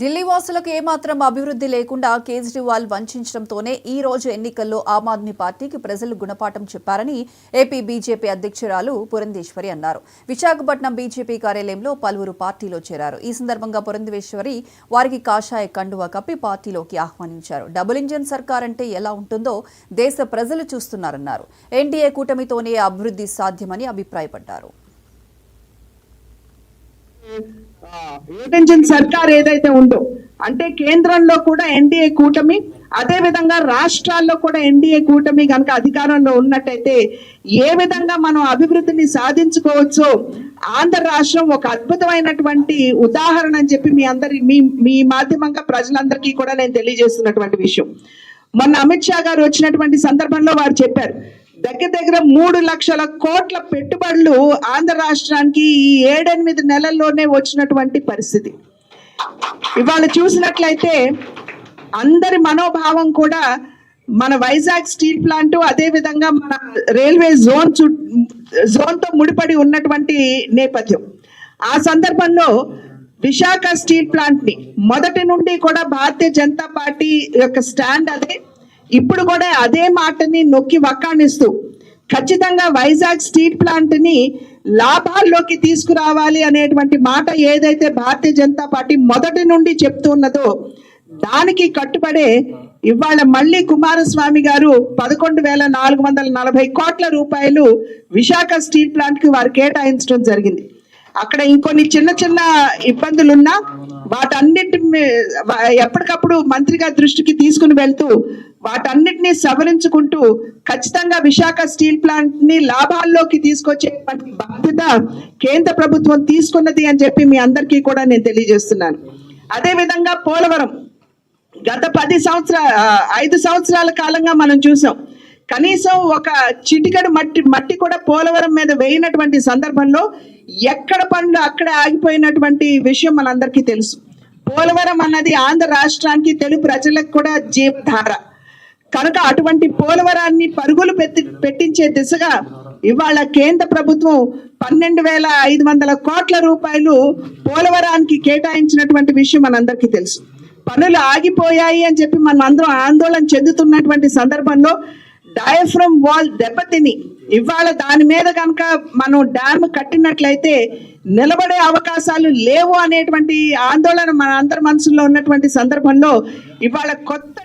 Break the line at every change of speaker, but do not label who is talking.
ఢిల్లీ వాసులకు ఏమాత్రం అభివృద్ధి లేకుండా కేజ్రీవాల్ వంచడంతోనే ఈ రోజు ఎన్నికల్లో ఆమ్ ఆద్మీ పార్టీకి ప్రజలు గుణపాఠం చెప్పారని ఏపీ బీజేపీ అధ్యక్షురాలు పురంధేశ్వరి అన్నారు. విశాఖపట్నం బీజేపీ కార్యాలయంలో పలువురు పార్టీలో చేరారు. ఈ సందర్భంగా పురంధేశ్వరి వారికి కాషాయ కండువా కప్పి పార్టీలోకి ఆహ్వానించారు. డబుల్ ఇంజన్ సర్కార్ అంటే ఎలా ఉంటుందో దేశ ప్రజలు చూస్తున్నారన్నారు. ఎన్డీఏ కూటమితోనే అభివృద్ధి సాధ్యమని అభిప్రాయపడ్డారు.
ఇంజన్ సర్కార్ ఏదైతే ఉందో అంటే కేంద్రంలో కూడా ఎన్డీఏ కూటమి, అదే విధంగా రాష్ట్రాల్లో కూడా ఎన్డీఏ కూటమి కనుక అధికారంలో ఉన్నట్టయితే ఏ విధంగా మనం అభివృద్ధిని సాధించుకోవచ్చో ఆంధ్ర రాష్ట్రం ఒక అద్భుతమైనటువంటి ఉదాహరణ అని చెప్పి మీ మాధ్యమంగా ప్రజలందరికీ కూడా నేను తెలియజేస్తున్నటువంటి విషయం. మొన్న అమిత్ షా గారు వచ్చినటువంటి సందర్భంలో వారు చెప్పారు, దగ్గర 3 లక్షల కోట్ల పెట్టుబడులు ఆంధ్ర రాష్ట్రానికి ఈ 7-8 నెలల్లోనే వచ్చినటువంటి పరిస్థితి. ఇవాళ చూసినట్లయితే అందరి మనోభావం కూడా మన వైజాగ్ స్టీల్ ప్లాంట్, అదే విధంగా మన రైల్వే జోన్తో ముడిపడి ఉన్నటువంటి నేపథ్యం. ఆ సందర్భంలో విశాఖ స్టీల్ ప్లాంట్ ని మొదటి నుండి కూడా భారతీయ జనతా పార్టీ యొక్క స్టాండ్ అదే. ఇప్పుడు కూడా అదే మాటని నొక్కి వక్కాణిస్తూ ఖచ్చితంగా వైజాగ్ స్టీల్ ప్లాంట్ ని లాభాల్లోకి తీసుకురావాలి అనేటువంటి మాట ఏదైతే భారతీయ జనతా పార్టీ మొదటి నుండి చెప్తున్నదో దానికి కట్టుబడే ఇవాళ మళ్ళీ కుమారస్వామి గారు 11,440 కోట్ల రూపాయలు విశాఖ స్టీల్ ప్లాంట్ కి వారు కేటాయించడం జరిగింది. అక్కడ ఇంకొన్ని చిన్న ఇబ్బందులున్నా వాటన్నిటిని ఎప్పటికప్పుడు మంత్రి గారి దృష్టికి తీసుకుని వెళ్తూ వాటన్నిటినీ సవరించుకుంటూ ఖచ్చితంగా విశాఖ స్టీల్ ప్లాంట్ ని లాభాల్లోకి తీసుకొచ్చేటువంటి బాధ్యత కేంద్ర ప్రభుత్వం తీసుకున్నది అని చెప్పి మీ అందరికీ కూడా నేను తెలియజేస్తున్నాను. అదే విధంగా పోలవరం గత 5 సంవత్సరాల కాలంగా మనం చూసాం, కనీసం ఒక చిటికెడు మట్టి కూడా పోలవరం మీద వేయినటువంటి సందర్భంలో ఎక్కడ పనులు అక్కడే ఆగిపోయినటువంటి విషయం మనందరికీ తెలుసు. పోలవరం అన్నది ఆంధ్ర రాష్ట్రానికి, తెలుగు ప్రజలకు కూడా జీవధార కనుక అటువంటి పోలవరాన్ని పరుగులు పెట్టించే దిశగా ఇవాళ కేంద్ర ప్రభుత్వం 12,500 కోట్ల రూపాయలు పోలవరానికి కేటాయించినటువంటి విషయం మనందరికీ తెలుసు. పనులు ఆగిపోయాయి అని చెప్పి మనం అందరం ఆందోళన చెందుతున్నటువంటి సందర్భంలో డయాఫ్రమ్ వాల్ దెబ్బతిని ఇవాళ దాని మీద కనుక మనం డ్యామ్ కట్టినట్లయితే నిలబడే అవకాశాలు లేవు అనేటువంటి ఆందోళన మన అందరి మనసులో ఉన్నటువంటి సందర్భంలో ఇవాళ కొత్త